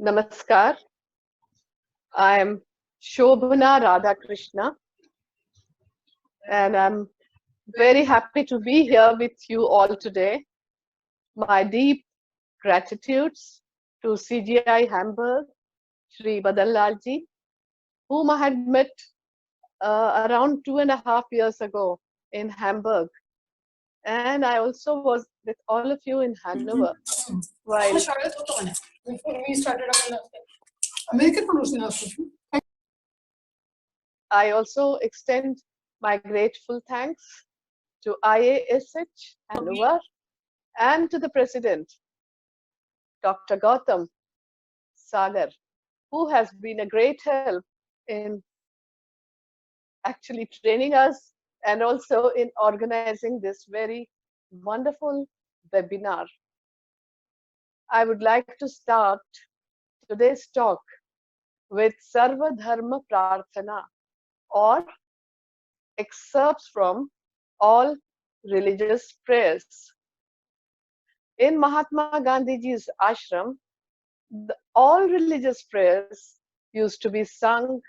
Namaskar. I am Shobhana Radhakrishna, and I'm very happy to be here with you all today. My deep gratitudes to CGI Hamburg, Shri Badallalji, whom I had met around 2.5 years ago in Hamburg. And I also was with all of you in Hannover. While before we started American pronunciation. I also extend my grateful thanks to IASH Hannover and to the President, Dr. Gautam Sagar, who has been a great help in actually training us and also in organizing this very wonderful webinar. I would like to start today's talk with Sarva Dharma Prarthana, or excerpts from all religious prayers. In Mahatma Gandhiji's ashram, all religious prayers used to be sung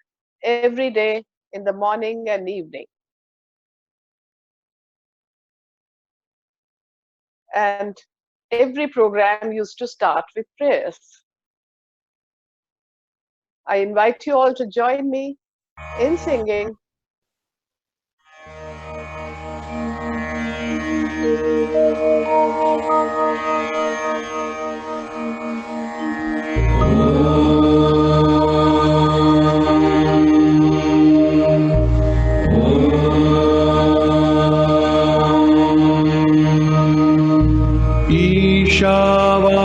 every day in the morning and evening. And every program used to start with prayers. I invite you all to join me in singing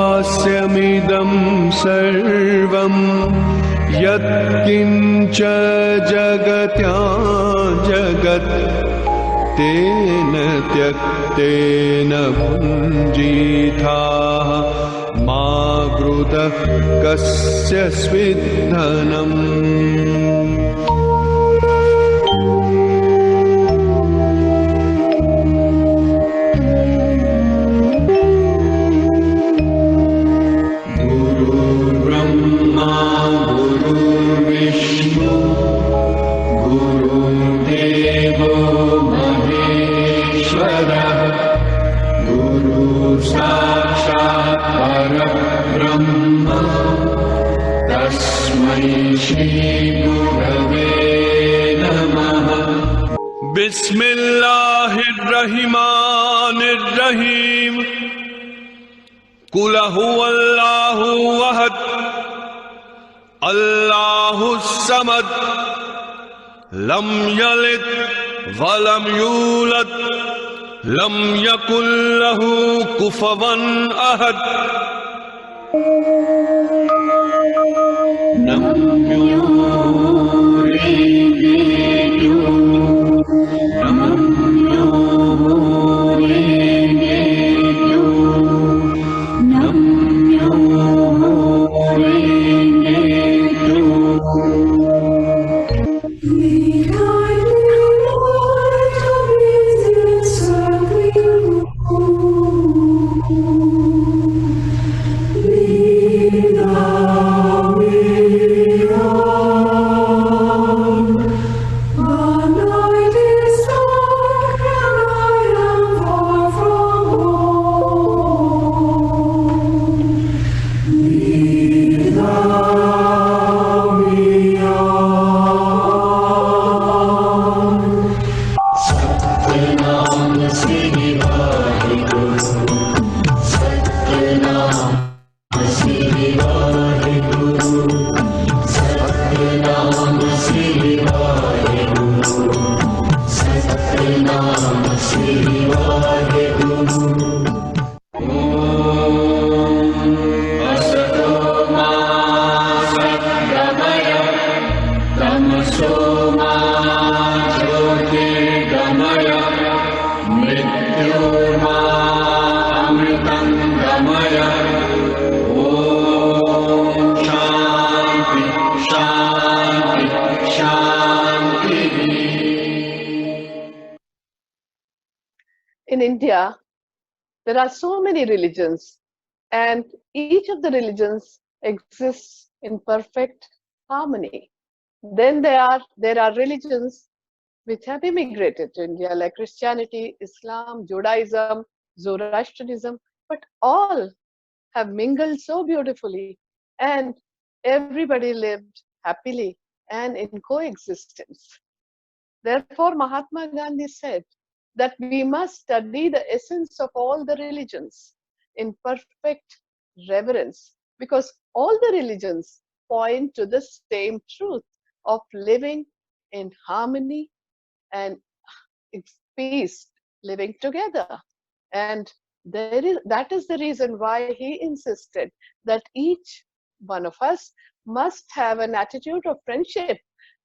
ईशावास्यमिदं सर्वं यत्किञ्च जगत्यां जगत् तेन त्यक्तेन भुञ्जीथाः मा गृधः कस्य स्विद्धनम्। बिस्मिल्लाहिर्रहमानिर्रहीम। कुल हुवल्लाहु अहद अल्लाहुस समद लम यलिद वलम यूलद लम यकुल लहु कुफुवन अहद। In India, there are so many religions, and each of the religions exists in perfect harmony. Then there are religions which have immigrated to India, like Christianity, Islam, Judaism, Zoroastrianism, but all have mingled so beautifully, and everybody lived happily and in coexistence. Therefore, Mahatma Gandhi said that we must study the essence of all the religions in perfect reverence, because all the religions point to the same truth of living in harmony and peace, living together. And that is the reason why he insisted that each one of us must have an attitude of friendship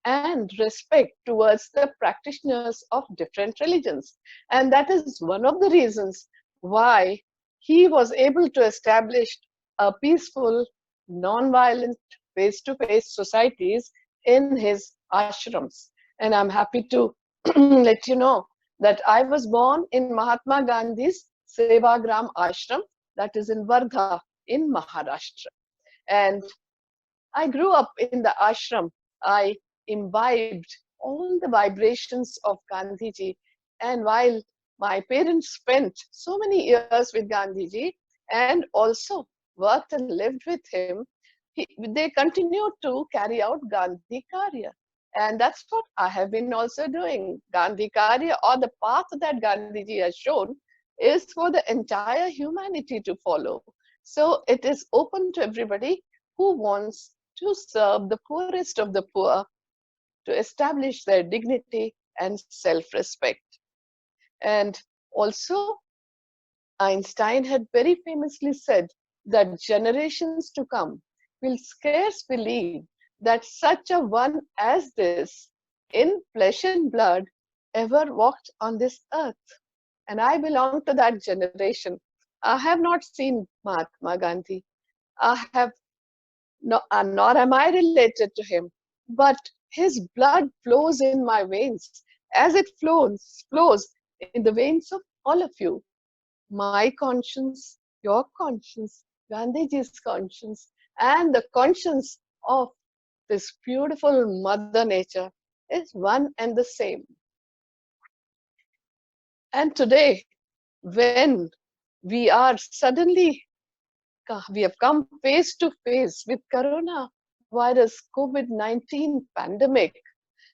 and respect towards the practitioners of different religions. And that is one of the reasons why he was able to establish a peaceful, non-violent, face-to-face societies in his ashrams. And I'm happy to let you know that I was born in Mahatma Gandhi's Sevagram ashram, that is in Wardha in Maharashtra. And I grew up in the ashram. I imbibed all the vibrations of Gandhiji. And while my parents spent so many years with Gandhiji and also worked and lived with him, they continued to carry out Gandhi Karya. And that's what I have been also doing. Gandhi Karya, or the path that Gandhiji has shown, is for the entire humanity to follow. So it is open to everybody who wants to serve the poorest of the poor, to establish their dignity and self-respect. And also, Einstein had very famously said that generations to come will scarce believe that such a one as this, in flesh and blood, ever walked on this earth. And I belong to that generation. I have not seen Mahatma Gandhi. I have nor am I related to him, but his blood flows in my veins as it flows in the veins of all of you. My conscience, your conscience, Gandhiji's conscience, and the conscience of this beautiful Mother Nature is one and the same. And today, when we are suddenly, we have come face to face with coronavirus COVID-19 pandemic,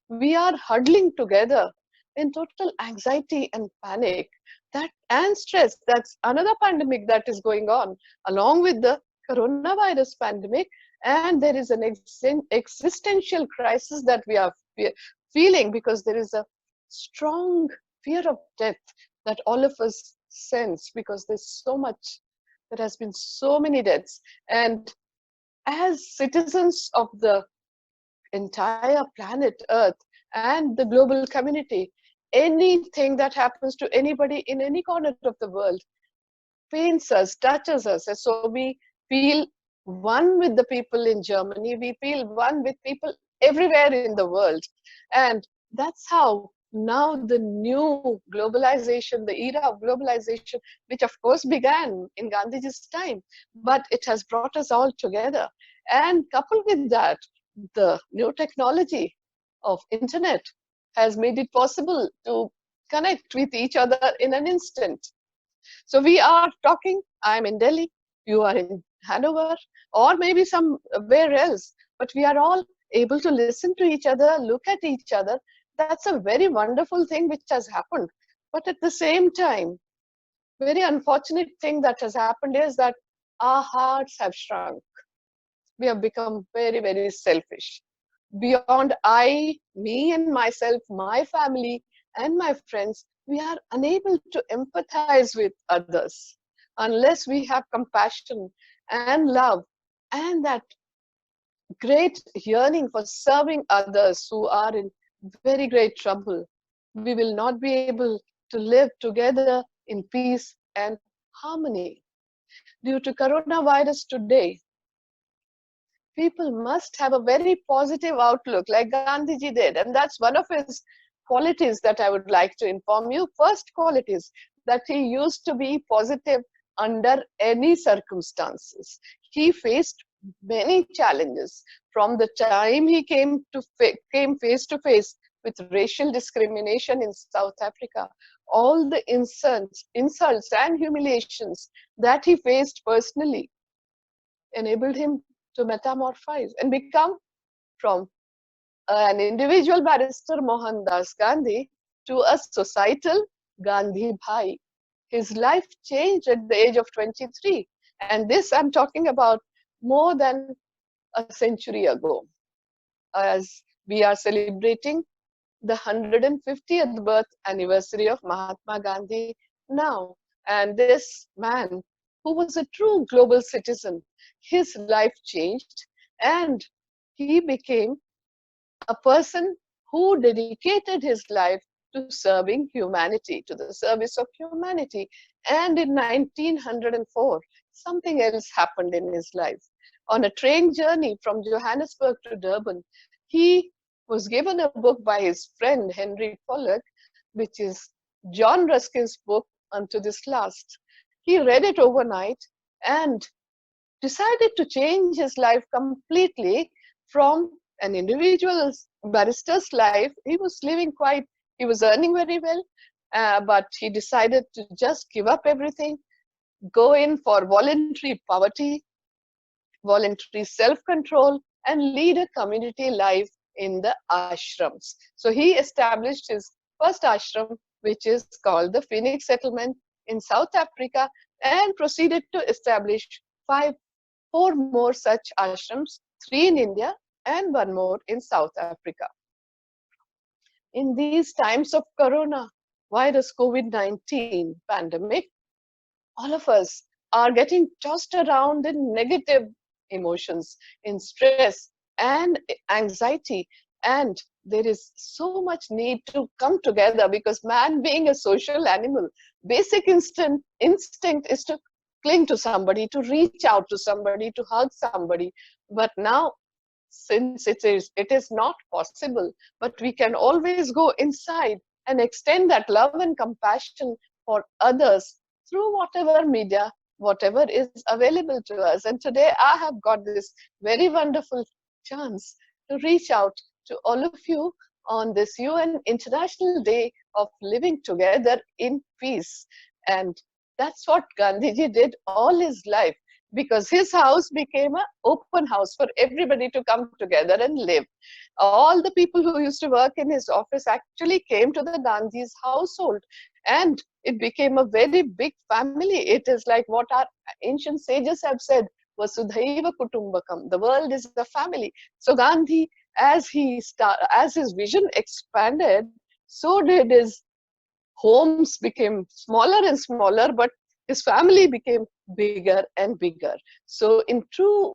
we are huddling together in total anxiety and panic and stress. That's another pandemic that is going on along with the coronavirus pandemic. And there is an existential crisis that we are feeling, because there is a strong fear of death that all of us sense, because there's so much, there has been so many deaths. And as citizens of the entire planet Earth and the global community, anything that happens to anybody in any corner of the world pains us, touches us. And so we feel one with the people in Germany, we feel one with people everywhere in the world. And that's how now the new globalization, the era of globalization, which of course began in Gandhiji's time, but it has brought us all together. And coupled with that, the new technology of internet has made it possible to connect with each other in an instant. So we are talking, I'm in Delhi, you are in Hannover, or maybe somewhere else, but we are all able to listen to each other, look at each other. That's a very wonderful thing which has happened. But at the same time, very unfortunate thing that has happened is that our hearts have shrunk. We have become very, very selfish. Beyond I, me and myself, my family and my friends, we are unable to empathize with others unless we have compassion and love and that great yearning for serving others who are in very great trouble. We will not be able to live together in peace and harmony. Due to coronavirus today, people must have a very positive outlook like Gandhiji did. And that's one of his qualities that I would like to inform you. First qualities, that he used to be positive under any circumstances. He faced many challenges from the time he came face to face with racial discrimination in South Africa, all the insults and humiliations that he faced personally enabled him to metamorphose and become from an individual barrister Mohandas Gandhi to a societal Gandhi Bhai. His life changed at the age of 23, and this I'm talking about more than a century ago, as we are celebrating the 150th birth anniversary of Mahatma Gandhi now. And this man, who was a true global citizen, his life changed and he became a person who dedicated his life to serving humanity, to the service of humanity. And in 1904, something else happened in his life. On a train journey from Johannesburg to Durban, he was given a book by his friend Henry Pollock, which is John Ruskin's book, Unto This Last. He read it overnight and decided to change his life completely from an individual barrister's life. He was living quite, he was earning very well, but he decided to just give up everything, go in for voluntary poverty, voluntary self-control, and lead a community life in the ashrams. So he established his first ashram, which is called the Phoenix Settlement in South Africa, and proceeded to establish four more such ashrams, 3 in India and 1 more in South Africa. In these times of corona virus, COVID-19 pandemic, all of us are getting tossed around in negative emotions, in stress and anxiety. And there is so much need to come together, because man, being a social animal, basic instinct is to cling to somebody, to reach out to somebody, to hug somebody. But now, since it is not possible, but we can always go inside and extend that love and compassion for others through whatever media, whatever is available to us. And today I have got this very wonderful chance to reach out to all of you on this UN International Day of Living Together in Peace. And that's what Gandhiji did all his life, because his house became an open house for everybody to come together and live. All the people who used to work in his office actually came to the Gandhi's household, and it became a very big family. It is like what our ancient sages have said, Vasudhaiva Kutumbakam, the world is a family. So Gandhi, as his vision expanded, so did his homes became smaller and smaller, but his family became bigger and bigger. So in true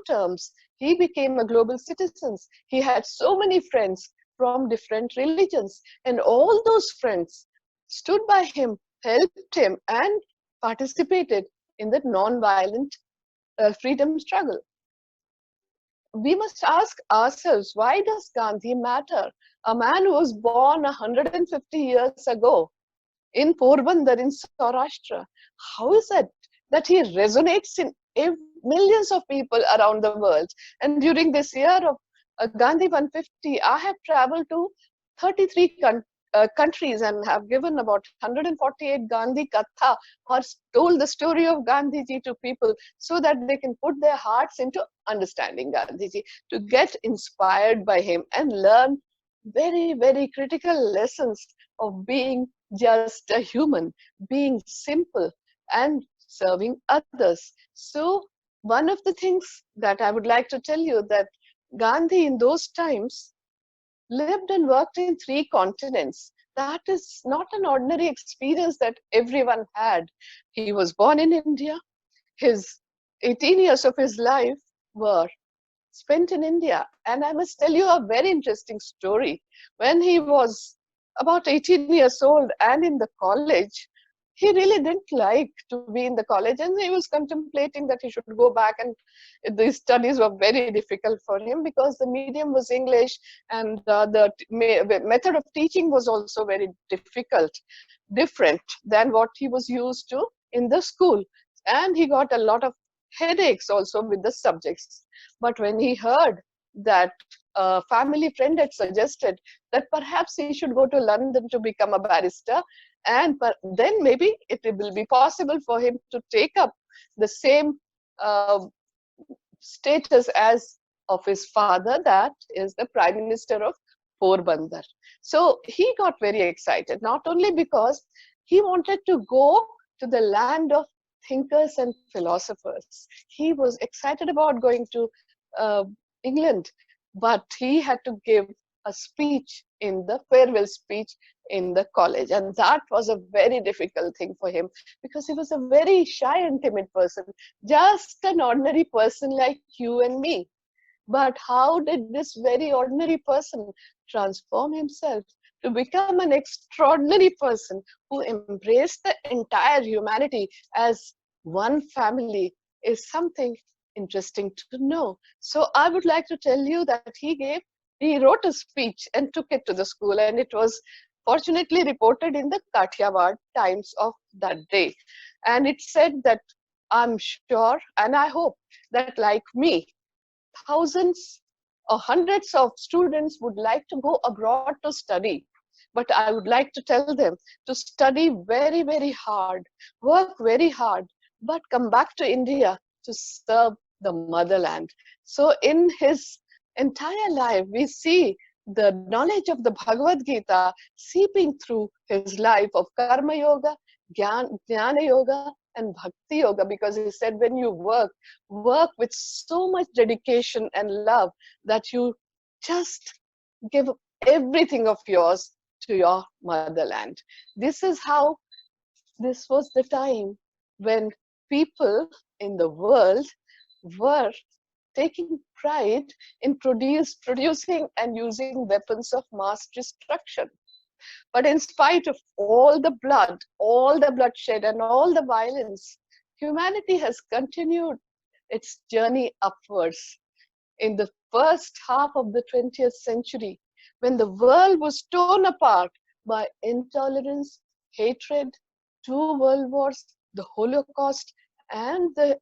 terms, he became a global citizen. He had so many friends from different religions, and all those friends stood by him, helped him, and participated in the non-violent freedom struggle. We must ask ourselves, why does Gandhi matter? A man who was born 150 years ago in Porbandar in Saurashtra, how is it that he resonates in millions of people around the world? And during this year of Gandhi 150, I have traveled to 33 countries and have given about 148 Gandhi Katha, or told the story of Gandhiji to people, so that they can put their hearts into understanding Gandhiji, to get inspired by him and learn very, very critical lessons of being just a human, being simple and serving others. So one of the things that I would like to tell you, that Gandhi in those times lived and worked in 3 continents. That is not an ordinary experience that everyone had. He was born in India. His 18 years of his life were spent in India. And I must tell you a very interesting story. When he was about 18 years old and in the college, he really didn't like to be in the college, and he was contemplating that he should go back, and these studies were very difficult for him because the medium was English, and the method of teaching was also very different than what he was used to in the school. And he got a lot of headaches also with the subjects. But when he heard that a family friend had suggested that perhaps he should go to London to become a barrister, and then maybe it will be possible for him to take up the same uh, status as of his father, that is the Prime Minister of Porbandar. So he got very excited, not only because he wanted to go to the land of thinkers and philosophers. He was excited about going to uh, England, but he had to give a speech in the farewell speech in the college. And that was a very difficult thing for him because he was a very shy and timid person, just an ordinary person like you and me. But how did this very ordinary person transform himself to become an extraordinary person who embraced the entire humanity as one family is something interesting to know. So I would like to tell you that he wrote a speech and took it to the school, and it was fortunately reported in the Kathiawar Times of that day. And it said that I'm sure and I hope that, like me, thousands or hundreds of students would like to go abroad to study. But I would like to tell them to study very, very hard, work very hard, but come back to India to serve the motherland. So in his entire life, we see the knowledge of the Bhagavad Gita seeping through his life of Karma Yoga, Jnana Yoga, and Bhakti Yoga, because he said when you work with so much dedication and love that you just give everything of yours to your motherland. This is how, this was the time when people in the world were taking pride in producing and using weapons of mass destruction. But in spite of all the bloodshed, and all the violence, humanity has continued its journey upwards. In the first half of the 20th century, when the world was torn apart by intolerance, hatred, two world wars, the Holocaust, and the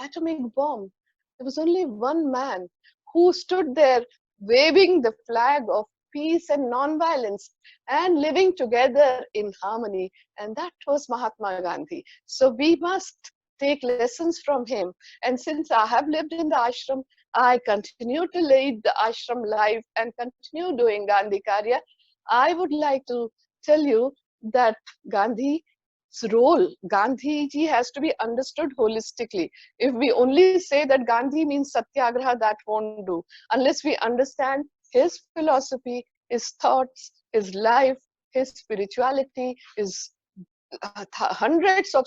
atomic bomb, there was only one man who stood there waving the flag of peace and non-violence and living together in harmony, and that was Mahatma Gandhi. So we must take lessons from him. And since I have lived in the ashram, I continue to lead the ashram life and continue doing Gandhi Karya. I would like to tell you that Gandhi's role, Gandhi ji has to be understood holistically. If we only say that Gandhi means satyagraha, that won't do. Unless we understand his philosophy, his thoughts, his life, his spirituality, his hundreds of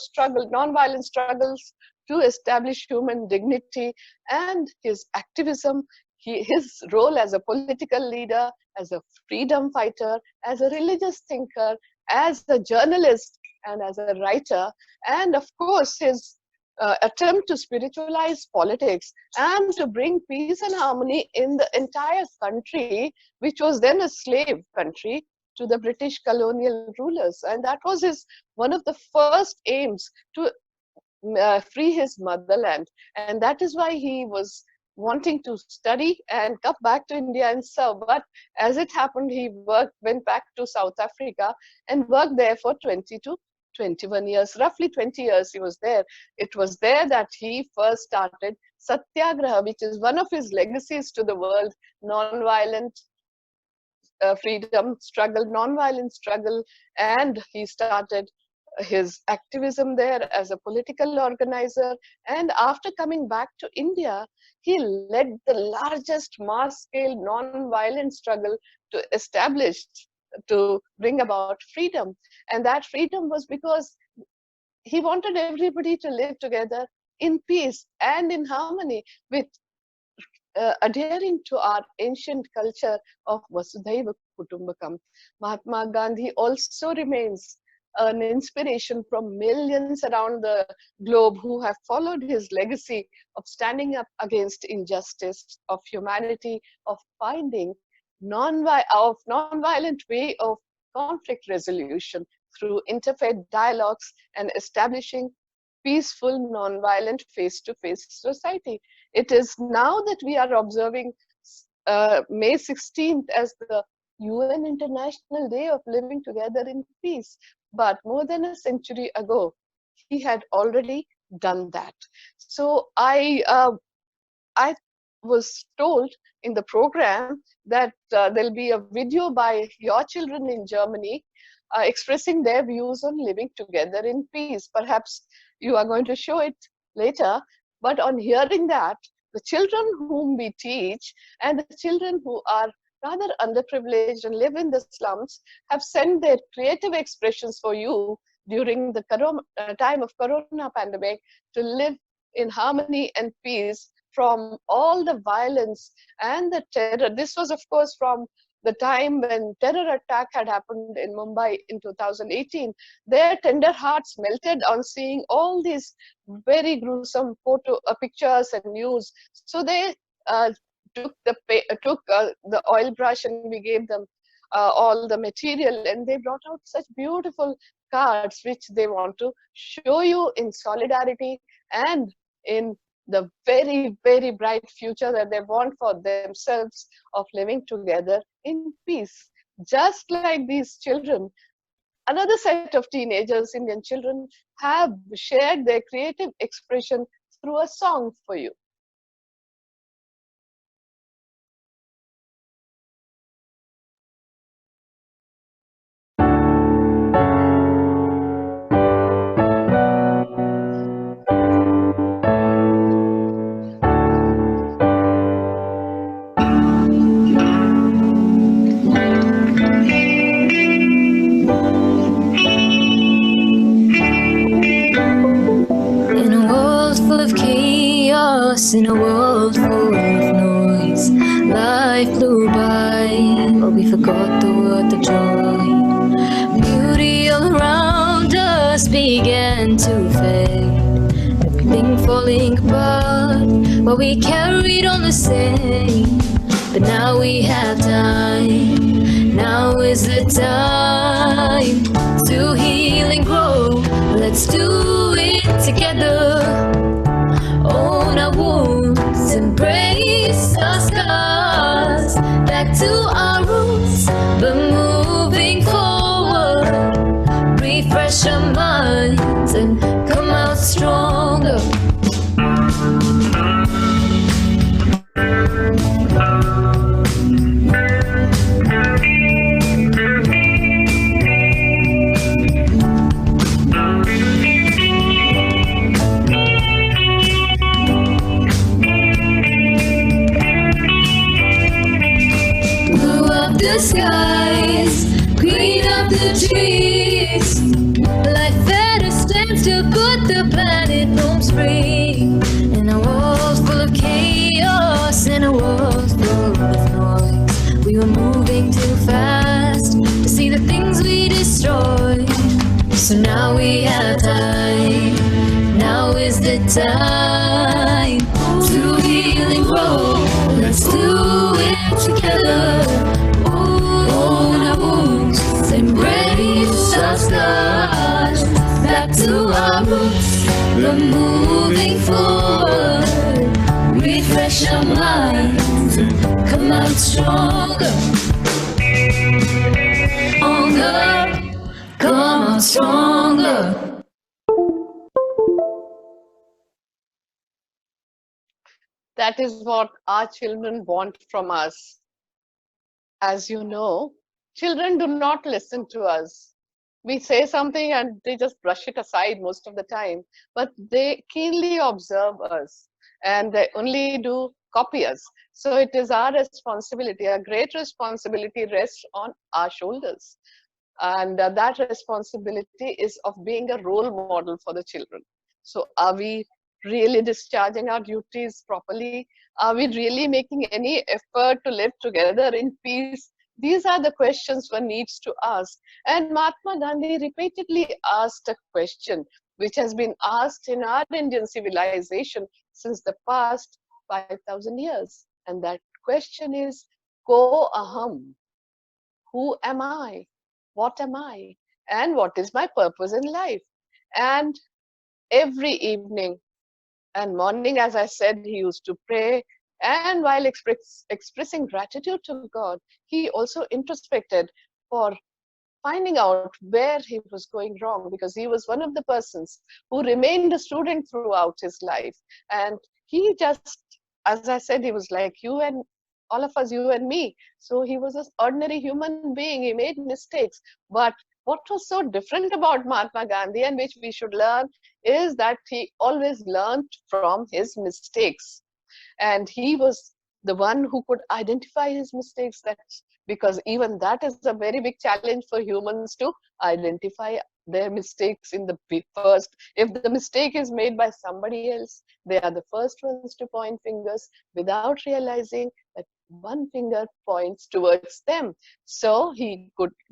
non-violent struggles to establish human dignity, and his activism, his role as a political leader, as a freedom fighter, as a religious thinker, as a journalist, and as a writer, and of course his attempt to spiritualize politics and to bring peace and harmony in the entire country, which was then a slave country to the British colonial rulers. And that was one of the first aims, to free his motherland. And that is why he was wanting to study and come back to India and serve. But as it happened, he went back to South Africa and worked there for 20 to 21 years, roughly 20 years he was there. It was there that he first started Satyagraha, which is one of his legacies to the world, non-violent freedom struggle, non-violent struggle. And he started his activism there as a political organizer. And after coming back to India, he led the largest mass-scale non-violent struggle to establish, to bring about freedom. And that freedom was because he wanted everybody to live together in peace and in harmony, with adhering to our ancient culture of Vasudhaiva Kutumbakam. Mahatma Gandhi also remains an inspiration from millions around the globe who have followed his legacy of standing up against injustice, of humanity, of finding non-violent way of conflict resolution through interfaith dialogues and establishing peaceful, non-violent, face-to-face society. It is now that we are observing May 16th as the UN International Day of Living Together in Peace. But more than a century ago, he had already done that. So I was told in the program that there'll be a video by your children in Germany expressing their views on living together in peace. Perhaps you are going to show it later, but on hearing that, the children whom we teach and the children who are rather underprivileged and live in the slums have sent their creative expressions for you during the time of corona pandemic to live in harmony and peace from all the violence and the terror. This was, of course, from the time when terror attack had happened in Mumbai in 2018. Their tender hearts melted on seeing all these very gruesome pictures and news. So they took the oil brush and we gave them all the material, and they brought out such beautiful cards which they want to show you in solidarity and in the very, very bright future that they want for themselves of living together in peace. Just like these children, another set of teenagers, Indian children, have shared their creative expression through a song for you. In a world full of noise, life flew by, but we forgot the word of joy. Beauty all around us began to fade, everything falling apart, but we carried on the same. But now we have time, now is the time to heal and grow. Let's do it together. Own our wounds, embrace our scars, back to our roots, but moving forward. Refresh our minds and come out stronger. The skies, green up the trees. Life at a standstill, but the planet roams free. In a world full of chaos, in a world full of noise, we were moving too fast to see the things we destroyed. So now we have time, now is the time to heal and grow. Let's do it together. Own our wounds, embrace our scars, back to our roots, we're moving forward. Refresh our minds, come out stronger. Stronger, come out stronger. That is what our children want from us. As you know, children do not listen to us. We say something and they just brush it aside most of the time, but they keenly observe us and they only do copy us. So it is our responsibility, a great responsibility rests on our shoulders. And that responsibility is of being a role model for the children. So are we really discharging our duties properly? Are we really making any effort to live together in peace? These are the questions one needs to ask. And Mahatma Gandhi repeatedly asked a question which has been asked in our Indian civilization since the past 5,000 years. And that question is, Ko Aham? Who am I? What am I? And what is my purpose in life? And every evening and morning, as I said, he used to pray. And while expressing gratitude to God, he also introspected for finding out where he was going wrong, because he was one of the persons who remained a student throughout his life. And he just, as I said, he was like you and all of us, you and me. So he was an ordinary human being. He made mistakes. But what was so different about Mahatma Gandhi, and which we should learn, is that he always learned from his mistakes. And he was the one who could identify his mistakes. That because even that is a very big challenge for humans to identify their mistakes in the first. If the mistake is made by somebody else, they are the first ones to point fingers without realizing that one finger points towards them. So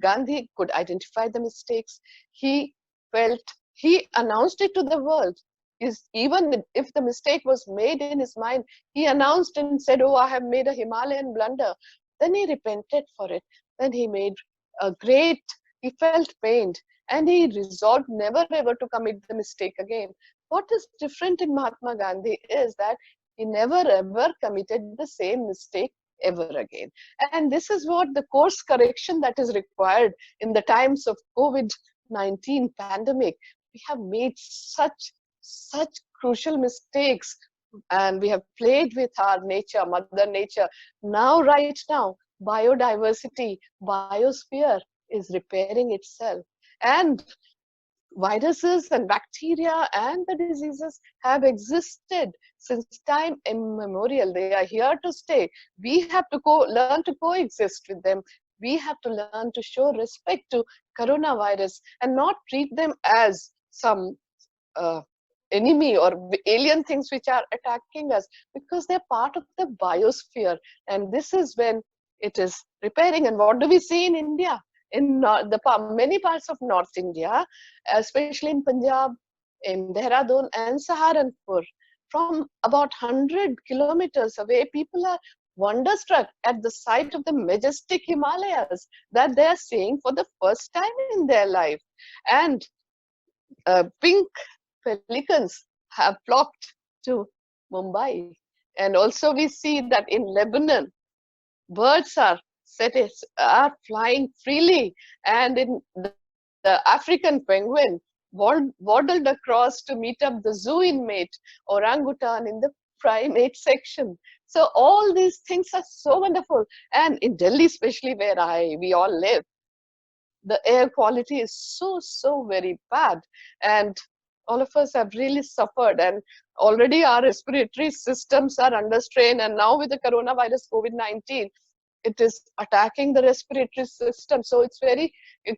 Gandhi could identify the mistakes. He felt, he announced it to the world. Is even if the mistake was made in his mind, he announced and said, "Oh, I have made a Himalayan blunder." Then he repented for it. Then he made a great, he felt pained, and he resolved never ever to commit the mistake again. What is different in Mahatma Gandhi is that he never ever committed the same mistake ever again. And this is what the course correction that is required in the times of COVID-19 pandemic. We have made such crucial mistakes, and we have played with our nature, mother nature. Now, right now, biodiversity, biosphere is repairing itself, and viruses and bacteria and the diseases have existed since time immemorial. They are here to stay. We have to learn to coexist with them. We have to learn to show respect to coronavirus and not treat them as some uh, enemy or alien things which are attacking us, because they're part of the biosphere. And this is when it is repairing. And what do we see in India? In many parts of North India, especially in Punjab, in Dehradun and Saharanpur, from about 100 kilometers away, people are wonderstruck at the sight of the majestic Himalayas that they are seeing for the first time in their life. And pink pelicans have flocked to Mumbai. And also we see that in Lebanon, birds are flying freely. And in the African penguin waddled across to meet up the zoo inmate, orangutan in the primate section. So all these things are so wonderful. And in Delhi, especially where we all live, the air quality is so very bad, and all of us have really suffered, and already our respiratory systems are under strain. And now with the coronavirus COVID-19, it is attacking the respiratory system. So it's very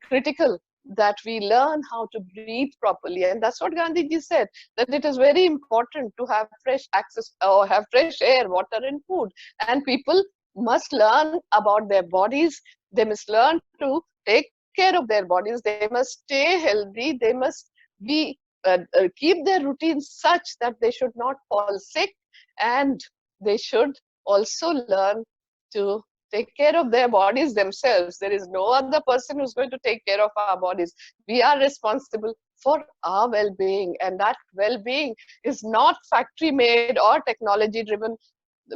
critical that we learn how to breathe properly. And that's what Gandhiji said, that it is very important to have fresh access or have fresh air, water and food. And people must learn about their bodies. They must learn to take care of their bodies. They must stay healthy. They must be keep their routines such that they should not fall sick, and they should also learn to take care of their bodies themselves. There is no other person who's going to take care of our bodies. We are responsible for our well-being, and that well-being is not factory made or technology driven.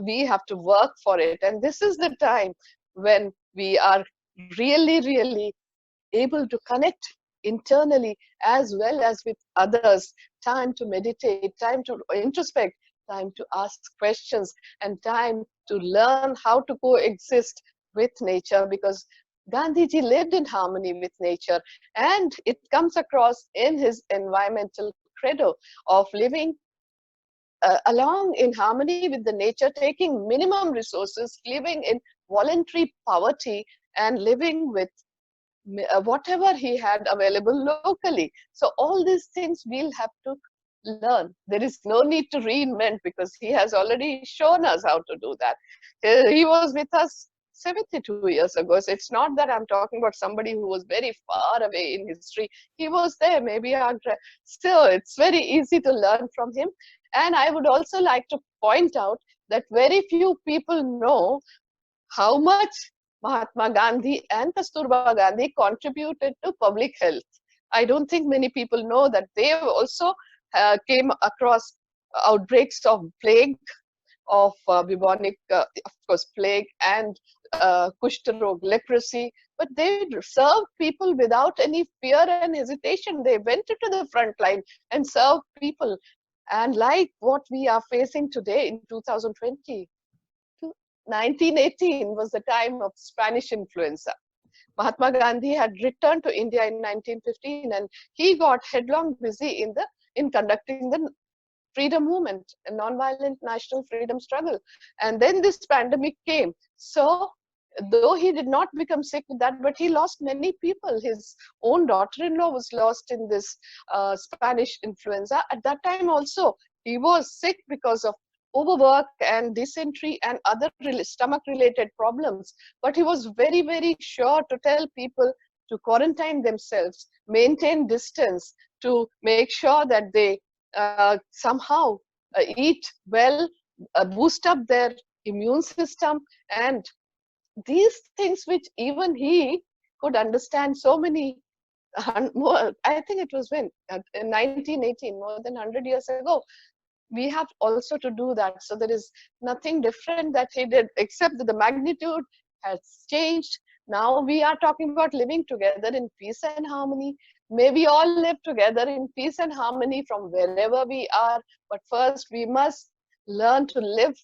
We have to work for it. And this is the time when we are really able to connect internally as well as with others. Time to meditate, time to introspect, time to ask questions, and time to learn how to coexist with nature, because Gandhiji lived in harmony with nature, and it comes across in his environmental credo of living along in harmony with the nature, taking minimum resources, living in voluntary poverty, and living with whatever he had available locally. So all these things we'll have to learn. There is no need to reinvent, because he has already shown us how to do that. He was with us 72 years ago. So it's not that I'm talking about somebody who was very far away in history. He was there, maybe still it's very easy to learn from him. And I would also like to point out that very few people know how much Mahatma Gandhi and Kasturba Gandhi contributed to public health. I don't think many people know that they also came across outbreaks of plague, of bubonic, of course, plague, and Kushtarog, leprosy. But they served people without any fear and hesitation. They went into the front line and served people. And like what we are facing today in 2020, 1918 was the time of Spanish influenza. Mahatma Gandhi had returned to India in 1915, and he got headlong busy in conducting the freedom movement, a non-violent national freedom struggle. And then this pandemic came. So though he did not become sick with that, but he lost many people. His own daughter-in-law was lost in this Spanish influenza. At that time also, he was sick because of overwork and dysentery and other stomach-related problems. But he was very, very sure to tell people to quarantine themselves, maintain distance, to make sure that they somehow eat well, boost up their immune system, and these things which even he could understand so many more. I think it was when in 1918, more than 100 years ago. We have also to do that. So there is nothing different that he did, except that the magnitude has changed. Now we are talking about living together in peace and harmony. May we all live together in peace and harmony from wherever we are. But first, we must learn to live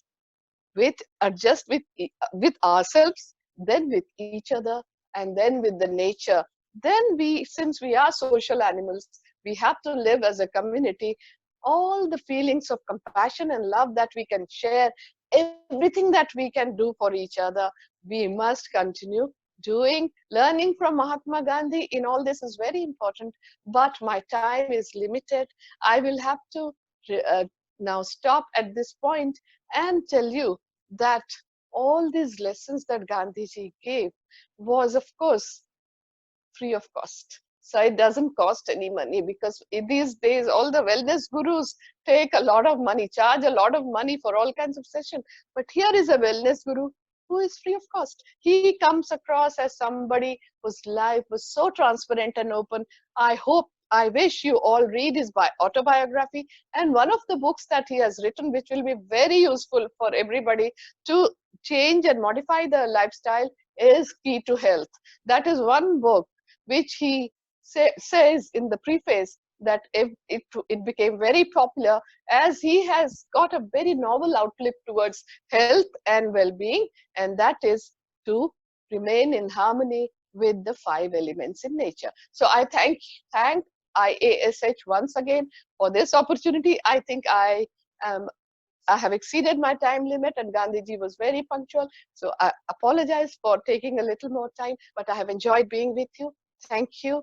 with, adjust with ourselves, then with each other, and then with the nature. Then we, since we are social animals, we have to live as a community. All the feelings of compassion and love that we can share, everything that we can do for each other, we must continue doing. Learning from Mahatma Gandhi in all this is very important, but my time is limited. I will have to now stop at this point and tell you that all these lessons that Gandhiji gave was, of course, free of cost. So it doesn't cost any money, because in these days, all the wellness gurus take a lot of money, charge a lot of money for all kinds of sessions. But here is a wellness guru who is free of cost. He comes across as somebody whose life was so transparent and open. I wish you all read his autobiography and one of the books that he has written, which will be very useful for everybody to change and modify their lifestyle, is Key to Health. That is one book which he says in the preface that it became very popular as he has got a very novel outlook towards health and well-being, and that is to remain in harmony with the 5 elements in nature. So I thank IASH once again for this opportunity. I think I have exceeded my time limit, and Gandhiji was very punctual. So I apologize for taking a little more time, but I have enjoyed being with you. Thank you.